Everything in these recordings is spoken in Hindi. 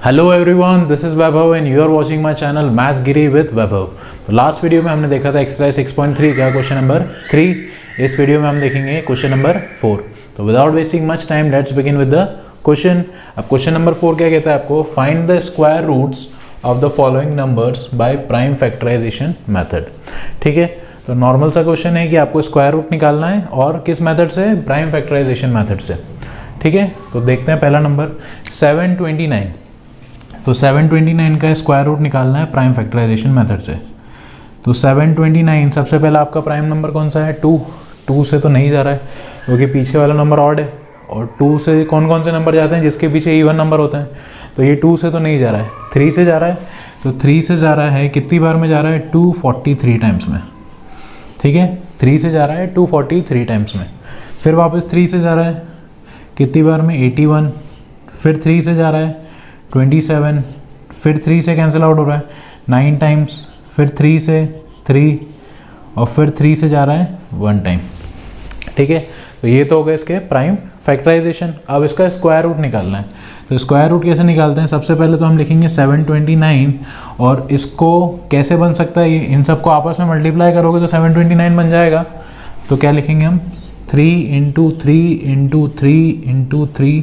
Hello everyone, this is Vaibhav and you are watching my channel maths Giri with Vaibhav. तो लास्ट वीडियो में हमने देखा था एक्सरसाइज 6.3 का क्वेश्चन नंबर 3। इस वीडियो में हम देखेंगे क्वेश्चन नंबर 4। तो without wasting much time let's begin with the question. अब क्वेश्चन नंबर 4 क्या कहता है आपको? Find the square roots of the following numbers by prime factorisation method. ठीक है, तो नॉर्मल सा क्वेश्चन है कि आपको स्क्वायर रूट निकालना है और किस मेथड से? प्राइम फैक्टराइजेशन मेथड से। ठीक है, तो देखते हैं पहला नंबर 729। तो 729 का स्क्वायर रूट निकालना है प्राइम फैक्टराइजेशन मेथड से। तो 729 सबसे पहला आपका प्राइम नंबर कौन सा है? 2 से तो नहीं जा रहा है क्योंकि पीछे वाला नंबर ऑड है, और 2 से कौन कौन से नंबर जाते हैं जिसके पीछे इवन नंबर होता है? तो ये 2 से तो नहीं जा रहा है, 3 से जा रहा है। तो 3 से जा रहा है, कितनी बार में जा रहा है? 243 टाइम्स में। ठीक है, 3 से जा रहा है 243 टाइम्स में। फिर वापस 3 से जा रहा है, कितनी बार में? 81। फिर 3 से जा रहा है 27। फिर 3 से कैंसिल आउट हो रहा है 9 टाइम्स। फिर 3 से 3 और फिर 3 से जा रहा है 1 टाइम। ठीक है, तो ये तो हो गया इसके प्राइम फैक्टराइजेशन। अब इसका स्क्वायर रूट निकालना है। तो स्क्वायर रूट कैसे निकालते हैं? सबसे पहले तो हम लिखेंगे 729, और इसको कैसे बन सकता है? ये इन सबको आपस में मल्टीप्लाई करोगे तो 729 बन जाएगा। तो क्या लिखेंगे हम? 3 इंटू 3 इंटू 3 इंटू 3।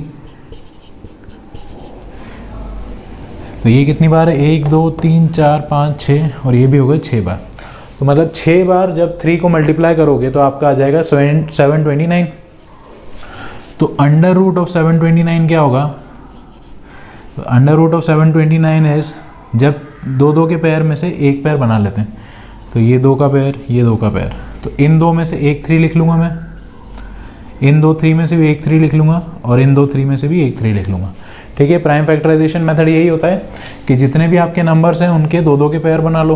तो ये कितनी बार है? 1 2 3 4 5 6, और ये भी हो गए 6 बार। तो मतलब 6 बार जब 3 को मल्टीप्लाई करोगे तो आपका आ जाएगा 729। तो अंडर रूट ऑफ 729 क्या होगा? तो अंडर रूट ऑफ 729 इज, जब दो के पेयर में से एक पेयर बना लेते हैं, तो ये 2 का पेयर, ये 2 का पेयर, तो इन 2 में से एक 3 लिख लूँगा मैं, इन 2 3 में से भी एक 3 लिख लूँगा, और इन 2 3 में से भी एक 3 लिख लूँगा। ठीक है, प्राइम फैक्टराइजेशन मेथड यही होता है कि जितने भी आपके नंबर्स हैं उनके 2 के पेयर बना लो,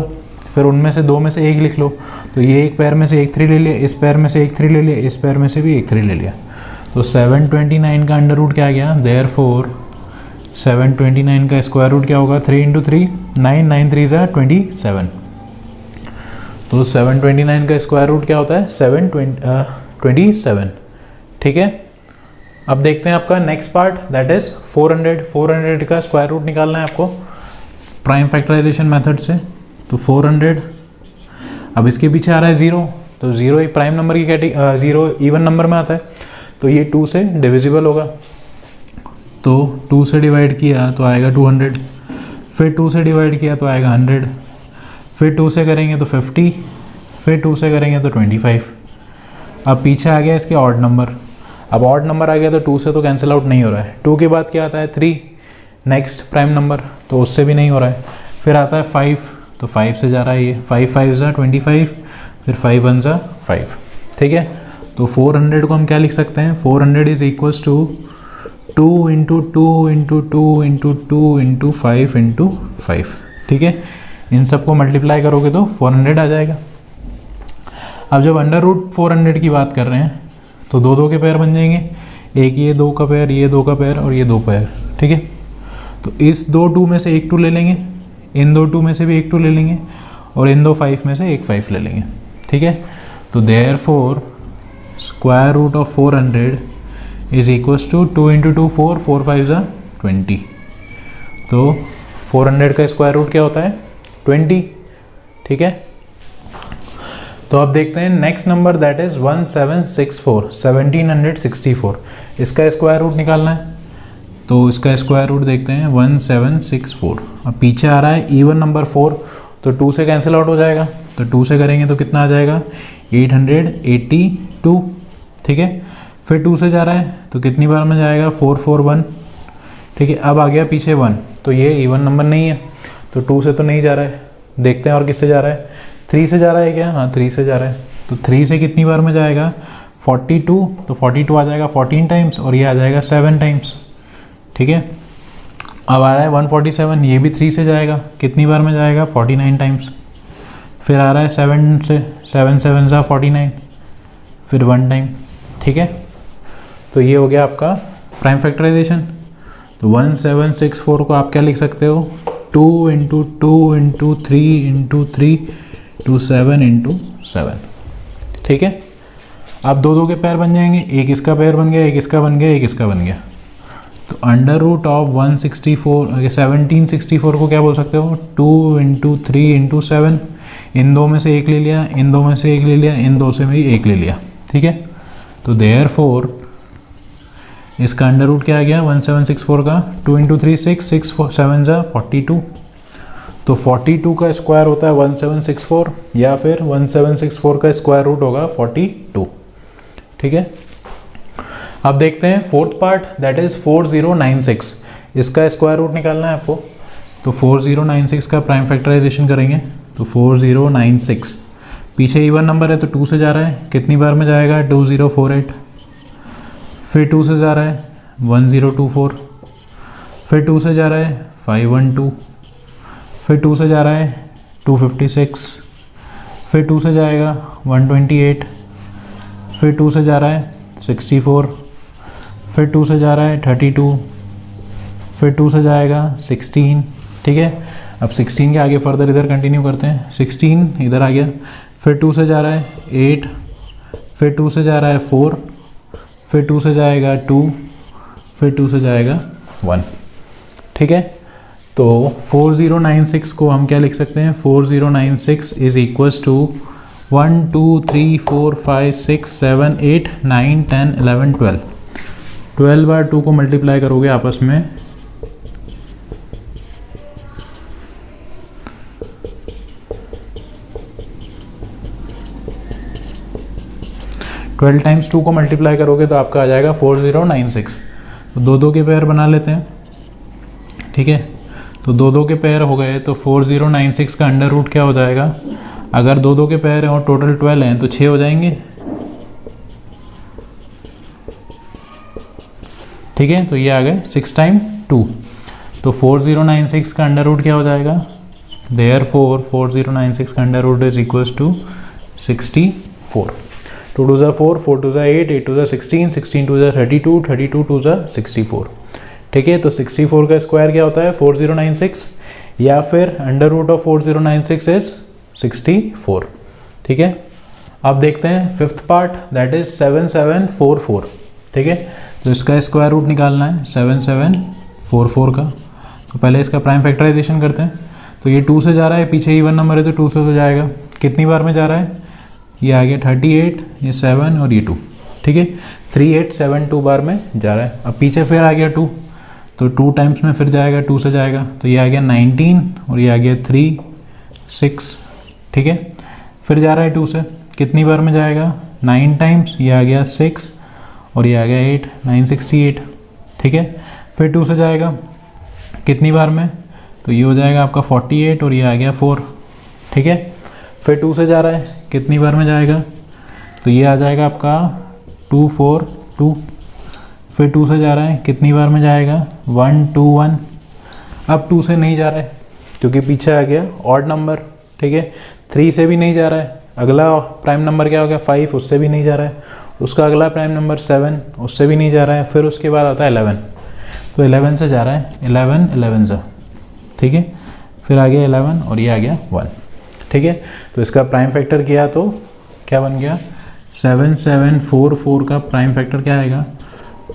फिर उनमें से 2 में से एक लिख लो। तो ये एक पेयर में से एक 3 ले लिया, इस पेयर में से एक 3 ले लिया, इस पेयर में से भी एक 3 ले लिया। तो 729 का अंडर रूट क्या आ गया? देयरफॉर 729 का स्क्वायर रूट क्या होगा? 3 इंटू 3 9, 9 3 ज़ा 27। तो 729 का स्क्वायर रूट क्या होता है? 27। ठीक है, अब देखते हैं आपका नेक्स्ट पार्ट, दैट इज 400 का स्क्वायर रूट निकालना है आपको प्राइम फैक्टराइजेशन मेथड से। तो 400, अब इसके पीछे आ रहा है 0, तो 0 एक प्राइम नंबर की कैटेगरी, 0 इवन नंबर में आता है, तो ये 2 से डिविजिबल होगा। तो 2 से डिवाइड किया तो आएगा 200, फिर 2 से डिवाइड किया तो आएगा 100, फिर 2 से करेंगे तो 50, फिर 2 से करेंगे तो 25। अब पीछे आ गया इसके ऑड नंबर। अब ऑड नंबर आ गया तो 2 से तो कैंसिल आउट नहीं हो रहा है। 2 के बाद क्या आता है? 3, नेक्स्ट प्राइम नंबर, तो उससे भी नहीं हो रहा है। फिर आता है 5, तो 5 से जा रहा है ये, 5 5 ज़ा 25, फिर 5 1 ज़ा 5। ठीक है, तो 400 को हम क्या लिख सकते हैं? 400 is equals to 2 into 2 into 2 into 2 into 5 into 5। ठीक है, इन सबको मल्टीप्लाई करोगे तो 400 आ जाएगा। अब जब अंडर रूट 400 की बात कर रहे हैं तो 2 के पेयर बन जाएंगे, एक ये 2 का पेयर, ये 2 का पेयर और ये 2 पेयर। ठीक है, तो इस 2 में से एक 2 ले लेंगे, इन 2 में से भी एक 2 ले लेंगे, और इन 2 5 में से एक 5 ले लेंगे। ठीक है, तो therefore square root of 400 is equals to 2 into 2 4, 4 5 ज़ा 20। तो 400 का स्क्वायर रूट क्या होता है? 20। ठीक है, तो अब देखते हैं नेक्स्ट नंबर, दैट इज 1764। इसका स्क्वायर रूट निकालना है। तो इसका स्क्वायर रूट देखते हैं 1764। अब पीछे आ रहा है इवन नंबर 4, तो 2 से कैंसिल आउट हो जाएगा, तो 2 से करेंगे तो कितना आ जाएगा? 882। ठीक है, फिर 2 से जा रहा है तो कितनी बार में जाएगा? 441। ठीक है, अब आ गया पीछे 1, तो ये इवन नंबर नहीं है, तो 2 से तो नहीं जा रहा है। देखते हैं और किससे जा रहा है? 3 से जा रहा है क्या? हाँ, 3 से जा रहा है। तो 3 से कितनी बार में जाएगा? 42, तो 42 आ जाएगा 14 टाइम्स, और ये आ जाएगा 7 टाइम्स। ठीक है, अब आ रहा है 147, ये भी 3 से जाएगा, कितनी बार में जाएगा? 49 टाइम्स। फिर आ रहा है 7 से, 7 7 ज़ा 49, फिर 1 टाइम। ठीक है, तो ये हो गया आपका प्राइम फैक्टराइजेशन। तो 1764 को आप क्या लिख सकते हो? 2 into 2 into 3 into 3 to 7 into 7। ठीक है, अब 2 के पेयर बन जाएंगे, एक इसका पेयर बन गया, एक इसका बन गया, एक इसका बन गया। तो अंडर रूट ऑफ 1764 को क्या बोल सकते हो, 2 इंटू 3 इंटू 7, इन दो में से एक ले लिया, इन दो में से एक ले लिया, इन दो से भी एक ले लिया, ठीक है। तो देयरफॉर इसका अंडर रूट क्या आ गया 1764 का, 2 इंटू 3 6, 6 7 जा 42, तो 42 का स्क्वायर होता है 1764 या फिर 1764 का स्क्वायर रूट होगा 42, ठीक है। अब देखते हैं फोर्थ पार्ट दैट इज 4096, इसका स्क्वायर रूट निकालना है आपको। तो 4096 का प्राइम फैक्टराइजेशन करेंगे, तो 4096 पीछे इवन नंबर है तो 2 से जा रहा है, कितनी बार में जाएगा 2048, फिर 2 से जा रहा है 1024, फिर 2 से जा रहा है 512, फिर 2 से जा रहा है 256, फिर 2 से जाएगा 128, फिर 2 से जा रहा है 64, फिर 2 से जा रहा है 32, फिर 2 से जाएगा 16, ठीक है। अब 16 के आगे फर्दर इधर कंटिन्यू करते हैं, 16 इधर आ गया, फिर 2 से जा रहा है 8, फिर 2 से जा रहा है 4, फिर 2 से जाएगा 2, फिर 2 से जाएगा 1, ठीक है। तो 4096 को हम क्या लिख सकते हैं, 4096 इज इक्वल्स टू 1 2 3 4 5 6 7 8 9 10 11 12, 12 बार 2 को मल्टीप्लाई करोगे आपस में, ट्वेल्व टाइम्स 2 को मल्टीप्लाई करोगे तो आपका आ जाएगा 4096। तो दो दो के पेयर बना लेते हैं, ठीक है। तो दो दो के पेयर हो गए तो 4096 का अंडर रूट क्या हो जाएगा, अगर दो दो के पेयर हैं और टोटल 12 हैं तो 6 हो जाएंगे, ठीक है। तो ये आ गए 6 टाइम 2, तो 4096 का अंडर रूट क्या हो जाएगा, देयरफॉर 4096 का under root is equals to 64, 2 2 जा 4, 4 2 जा 8, 8 2 जा 16, 16 2 जा 32, 32 2 जा 64, ठीक है। तो 64 का स्क्वायर क्या होता है 4096, या फिर अंडर रूट ऑफ 4096 इज 64, ठीक है। अब देखते हैं फिफ्थ पार्ट दैट इज 7744, ठीक है। तो इसका स्क्वायर रूट निकालना है 7744 का, तो पहले इसका प्राइम फैक्टराइजेशन करते हैं। तो ये 2 से जा रहा है, पीछे इवन नंबर है तो 2 से जाएगा, कितनी बार में जा रहा है, ये आ गया 38, ये 7 और ये 2, ठीक है। 3872 बार में जा रहा है। अब पीछे फिर आ गया 2, तो 2 टाइम्स में फिर जाएगा, 2 से जाएगा, तो ये आ गया 19 और ये आ गया 3 6, ठीक है। फिर जा रहा है 2 से, कितनी बार में जाएगा 9 टाइम्स, ये आ गया 6 और ये आ गया 8, 968, ठीक है। फिर 2 से जाएगा कितनी बार में, तो ये हो जाएगा आपका 48 और ये आ गया 4, ठीक है। फिर 2 से जा रहा है, कितनी बार में जाएगा, तो ये आ जाएगा आपका 242, फिर 2 से जा रहा है, कितनी बार में जाएगा 121, अब 2 से नहीं जा रहा है क्योंकि पीछे आ गया ऑड नंबर, ठीक है। 3 से भी नहीं जा रहा है, अगला प्राइम नंबर क्या हो गया 5, उससे भी नहीं जा रहा है, उसका अगला प्राइम नंबर 7, उससे भी नहीं जा रहा है, फिर उसके बाद आता है 11, तो 11 से जा रहा है, 11 11 से, ठीक है। फिर आ गया 11 और ये आ गया 1, ठीक है। तो इसका प्राइम फैक्टर किया तो क्या बन गया 7744 का प्राइम फैक्टर क्या आएगा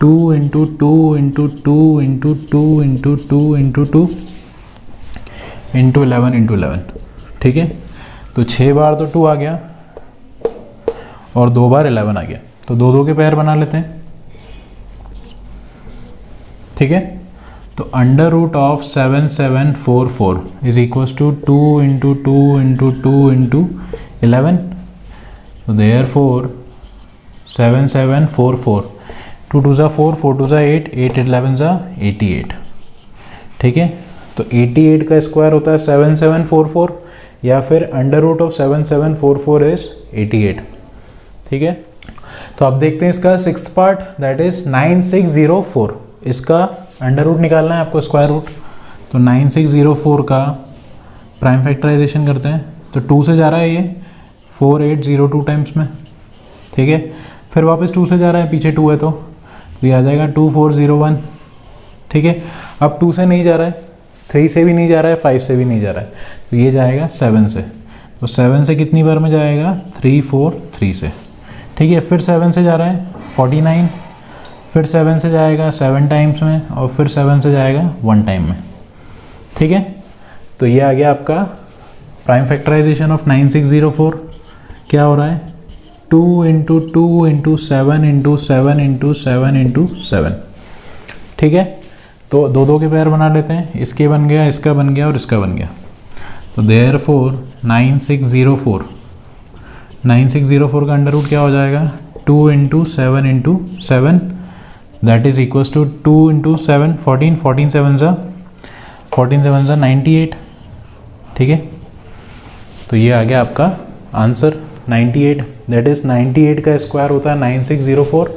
2 into 2 into 2 into 2 into 2 into 2 into 11 into 11, ठीक है। तो 6 बार तो 2 आ गया और 2 बार 11 आ गया, तो दो दो के पेयर बना लेते हैं, ठीक है। तो under root of 7744 is equals to 2 into 2 into 2 into 11, तो देयरफॉर 7744, 2 2 जा 4, 4 2 जा 8, 8 11 जा 88, ठीक है। तो 88 का स्क्वायर होता है 7744 या फिर अंडर रूट ऑफ 7744 इज 88, ठीक है। तो अब देखते हैं इसका सिक्स्थ पार्ट दैट इज 9604, इसका अंडर रूट निकालना है आपको, स्क्वायर रूट। तो 9604 का प्राइम फैक्टराइजेशन करते हैं, तो 2 से जा रहा है ये 4802 टाइम्स में, ठीक है। फिर वापस 2 से जा रहा है, पीछे 2 है तो ये आ जाएगा 2401, ठीक है। अब 2 से नहीं जा रहा है, 3 से भी नहीं जा रहा है, 5 से भी नहीं जा रहा है, तो ये जाएगा 7 से, तो 7 से कितनी बार में जाएगा 343 से, ठीक है। फिर 7 से जा रहा है 49, फिर 7 से जाएगा 7 टाइम्स में, और फिर 7 से जाएगा 1 टाइम में। ठीक है, तो ये आ गया आपका प्राइम फैक्टराइजेशन ऑफ 9604। क्या हो रहा है, 2 into 2 into 7 into 7 into 7 into 7। ठीक है, तो दो दो के पेयर बना लेते हैं, इसके बन गया, इसका बन गया और इसका बन गया। तो देयरफॉर 9604 का अंडर रूट क्या हो जाएगा, 2 into 7 into 7, that is equals to 2 into 7 14, 14 7 ज़ा 98। ठीक है, तो ये आ गया आपका आंसर 98, दैट इज़ 98 का स्क्वायर होता है 9604,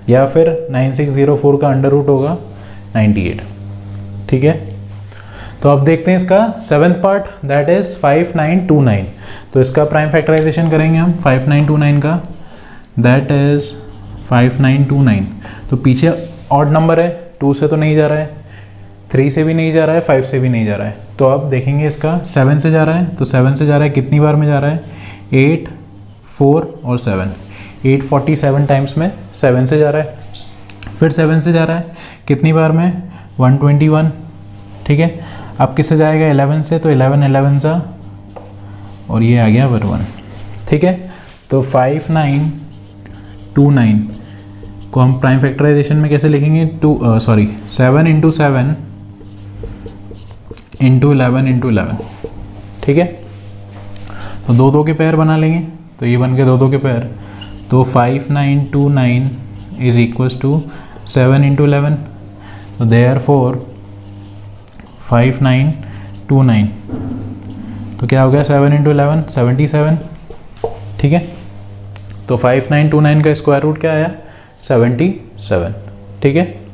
या फिर 9604 का अंडर रूट होगा 98। ठीक है, तो अब देखते हैं इसका 7th पार्ट, दैट इज़ 5929। तो इसका प्राइम फैक्टराइजेशन करेंगे हम 5929 का, दैट इज़ 5929। तो पीछे ऑड नंबर है, 2 से तो नहीं जा रहा है, 3 से भी नहीं जा रहा है, 5 से भी नहीं जा रहा है। तो अब देखेंगे इसका 7 से जा रहा है, तो 7 से जा रहा है, कितनी बार में जा रहा है, 8 4 और 7, 847 टाइम्स में 7 से जा रहा है। फिर 7 से जा रहा है, कितनी बार में, 121। ठीक है, अब किससे जाएगा, 11 से, तो 11 11 सा, और ये आ गया 1। ठीक है, तो 5929 को हम प्राइम फैक्टराइजेशन में कैसे लिखेंगे, 7 इंटू 7 इंटू 11 इंटू 11। ठीक है, तो दो दो के पेयर बना लेंगे, तो ये बन के दो दो के पेयर, तो 5929 इज इक्वल्स टू 7 इंटू 11। तो देयरफॉर 5929, तो क्या हो गया, 7 इंटू 11 77। ठीक है, तो 5929 का स्क्वायर रूट क्या आया, 77। ठीक है,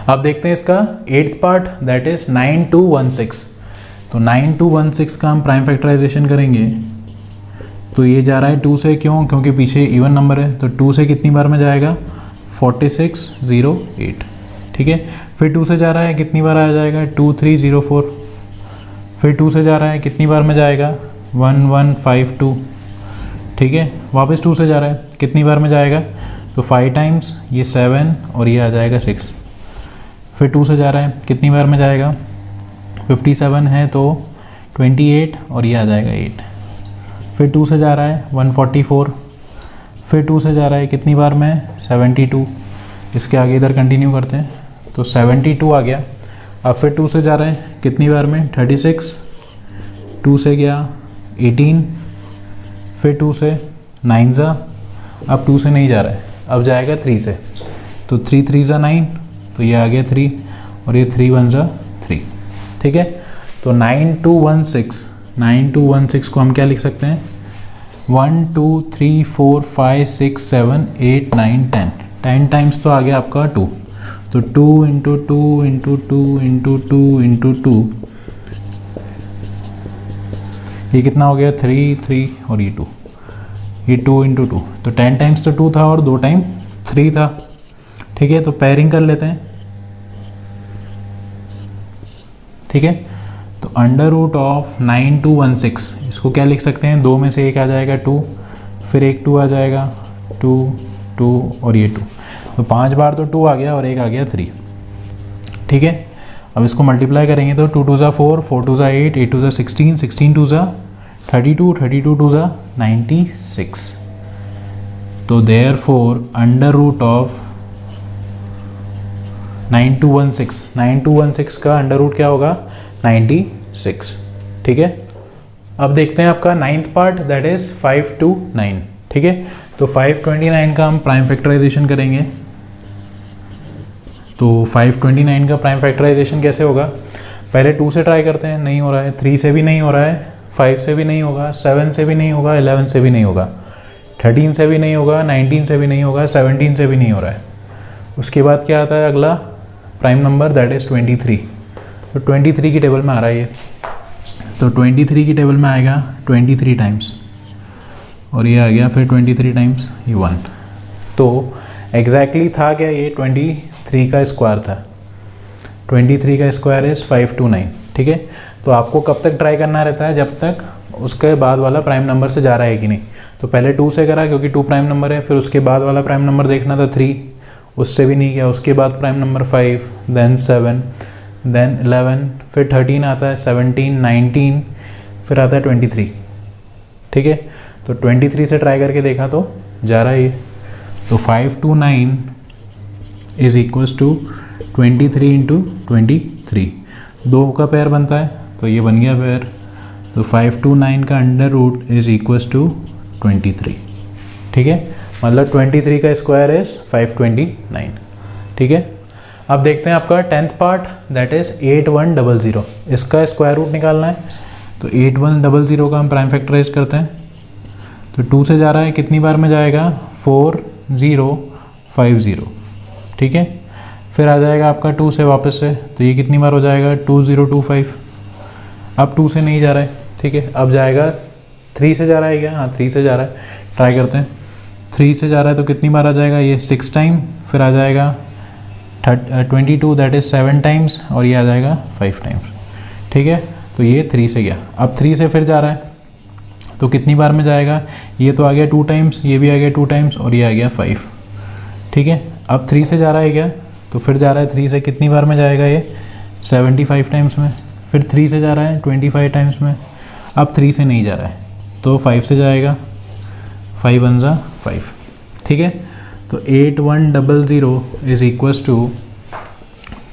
अब देखते हैं इसका 8th पार्ट, दैट इज 9216। तो 9216 का हम प्राइम फैक्टराइजेशन करेंगे, तो ये जा रहा है 2 से, क्यों, क्योंकि पीछे इवन नंबर है, तो 2 से कितनी बार में जाएगा, 4608। ठीक है, फिर 2 से जा रहा है, कितनी बार आ जाएगा, 2304। फिर 2 से जा रहा है, कितनी बार में जाएगा, 1152। ठीक है, वापस 2 से जा रहा है, कितनी बार में जाएगा, तो 5 टाइम्स, ये 7 और ये आ जाएगा 6। फिर 2 से जा रहा है, कितनी बार में जाएगा, 57 है तो 28 और ये आ जाएगा 8। फिर 2 से जा रहा है 144। फिर 2 से जा रहा है, कितनी बार में, 72। इसके आगे इधर कंटिन्यू करते हैं, तो 72 आ गया। अब फिर 2 से जा रहा है, कितनी बार में, 36। 2 से गया 18। फिर 2 से 9 ज़ा, अब 2 से नहीं जा रहा है, अब जाएगा 3 से, तो 3 3 ज़ा 9, तो ये आ गया 3, और ये 3 1 ज़ा 3। ठीक है, तो 9216 को हम क्या लिख सकते हैं, 1 2 3 4 5 6 7 8 9 10, 10 टाइम्स तो आ गया आपका 2, तो 2 इंटू 2 इंटू 2 इंटू 2 इंटू 2, ये कितना हो गया, 3 3 और ये 2, ये 2 इंटू 2, तो 10 टाइम्स तो 2 था और 2 टाइम 3 था। ठीक है, तो पेयरिंग कर लेते हैं। ठीक है, तो अंडर रूट ऑफ 9216, इसको क्या लिख सकते हैं, 2 में से एक आ जाएगा 2, फिर एक 2 आ जाएगा, 2 2 और ये 2, तो 5 बार तो 2 आ गया और एक आ गया 3। ठीक है, अब इसको मल्टीप्लाई करेंगे तो 2 2 ज़ा 4, 4 2 ज़ा 8, 8 2 ज़ा 16, 16 2 ज़ा 32, 32 2 ज़ा 96। तो देयरफॉर अंडर रूट ऑफ 9216 का अंडर रूट क्या होगा, 96। ठीक है, अब देखते हैं आपका 9th पार्ट, दैट इज 529। ठीक है, तो 529 का हम प्राइम फैक्टराइजेशन करेंगे। तो 529 का प्राइम फैक्टराइजेशन कैसे होगा, पहले 2 से ट्राई करते हैं, नहीं हो रहा है, 3 से भी नहीं हो रहा है, 5 से भी नहीं होगा, 7 से भी नहीं होगा, 11 से भी नहीं होगा, 13 से भी नहीं होगा, 19 से भी नहीं होगा, 17 से भी नहीं हो रहा है। उसके बाद क्या आता है अगला प्राइम नंबर, दैट इज़ 23। तो 23 की टेबल में आ रहा है ये, तो 23 की टेबल में आएगा 23 टाइम्स, और ये आ गया फिर 23 टाइम्स ये 1। तो एग्जैक्टली था क्या, ये 23 का स्क्वायर था, 23 का स्क्वायर इज़ 529। ठीक है, तो आपको कब तक ट्राई करना रहता है, जब तक उसके बाद वाला प्राइम नंबर से जा रहा है कि नहीं। तो पहले 2 से करा क्योंकि 2 प्राइम नंबर है, फिर उसके बाद वाला प्राइम नंबर देखना था 3, उससे भी नहीं किया। उसके बाद प्राइम नंबर 5, देन 7, देन 11, फिर 13 आता है, 17, 19, फिर आता है 23। ठीक है, तो 23 से ट्राई करके देखा तो जा रहा है ये। तो 5 to 9 is equals to 23 into 23, 2 का पेयर बनता है, तो ये बन गया पेयर। तो 5 to 9 का under root is equals to 23। ठीक है, मतलब 23 का स्क्वायर इज 529। ठीक है, अब देखते हैं आपका 10th पार्ट, दैट इज 8100। इसका स्क्वायर रूट निकालना है। तो 8100 का हम प्राइम फैक्टराइज करते हैं। तो 2 से जा रहा है, कितनी बार में जाएगा? 4050। ठीक है, फिर आ जाएगा आपका 2 से वापस से, तो ये कितनी बार हो जाएगा? 2025। अब 2 से नहीं जा रहा है। ठीक है, अब जाएगा 3 से जा रहा है क्या? हाँ, 3 से जा रहा है, ट्राई करते हैं। 3 से जा रहा है तो कितनी बार आ जाएगा? ये 6 टाइम, फिर आ जाएगा 22, दैट इज 7 टाइम्स, और ये आ जाएगा 5 टाइम्स। ठीक है, तो ये 3 से गया। अब 3 से फिर जा रहा है तो कितनी बार में जाएगा? ये तो आ गया 2 टाइम्स, ये भी आ गया 2 टाइम्स, और ये आ गया 5। ठीक है, अब 3 से जा रहा है क्या? तो फिर जा रहा है 3 से, कितनी बार में जाएगा? ये 75 टाइम्स में। फिर 3 से जा रहा है 25 टाइम्स में। अब 3 से नहीं जा रहा है तो 5 से जाएगा, 5 1 जा 5। ठीक है, तो 8100 is equals to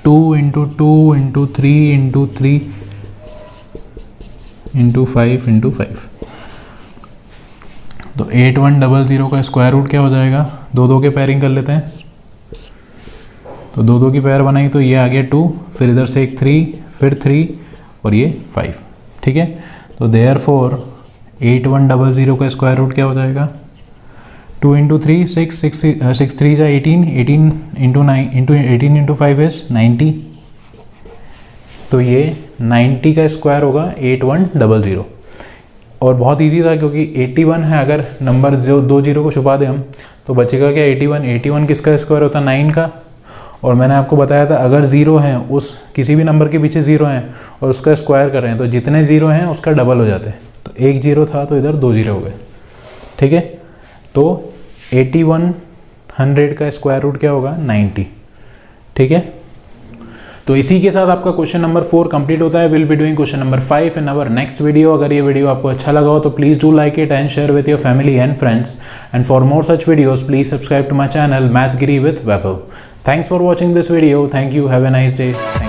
2 into 2 into 3 into 3 into 5 into 5। तो 8100 का स्क्वायर रूट क्या हो जाएगा? 2 के पेयरिंग कर लेते हैं। तो 2 की पेयर बनाई तो ये आ गया 2, फिर इधर से एक 3, फिर 3, और ये 5। ठीक है, तो देयरफॉर 8100 का स्क्वायर रूट क्या हो जाएगा? 2 इंटू 3 6, 6 3 जा 18, 18 इंटू 9 इंटू 18 इंटू 5 इज 90। तो ये 90 का स्क्वायर होगा 8100। और बहुत इजी था क्योंकि 81 है, अगर नंबर जो 2 जीरो को छुपा दें हम तो बचेगा क्या? 81 किसका स्क्वायर होता है? 9 का। और मैंने आपको बताया था अगर ज़ीरो हैं, उस किसी भी नंबर के पीछे ज़ीरो हैं और उसका स्क्वायर कर रहे हैं तो जितने ज़ीरो हैं उसका डबल हो जाते हैं। तो 1 जीरो था तो इधर 2 जीरो हो गए। ठीक है, तो 8100 का स्क्वायर रूट क्या होगा? 90। ठीक है, तो इसी के साथ आपका क्वेश्चन नंबर 4 कंप्लीट होता है। Will be doing question number 5 in our next video. अगर ये वीडियो आपको अच्छा लगा हो तो please do like it and share with your family and friends, and for more such videos please subscribe to my channel maths Giri with Vaibhav. Thanks for watching this video. Thank you. Have a nice day.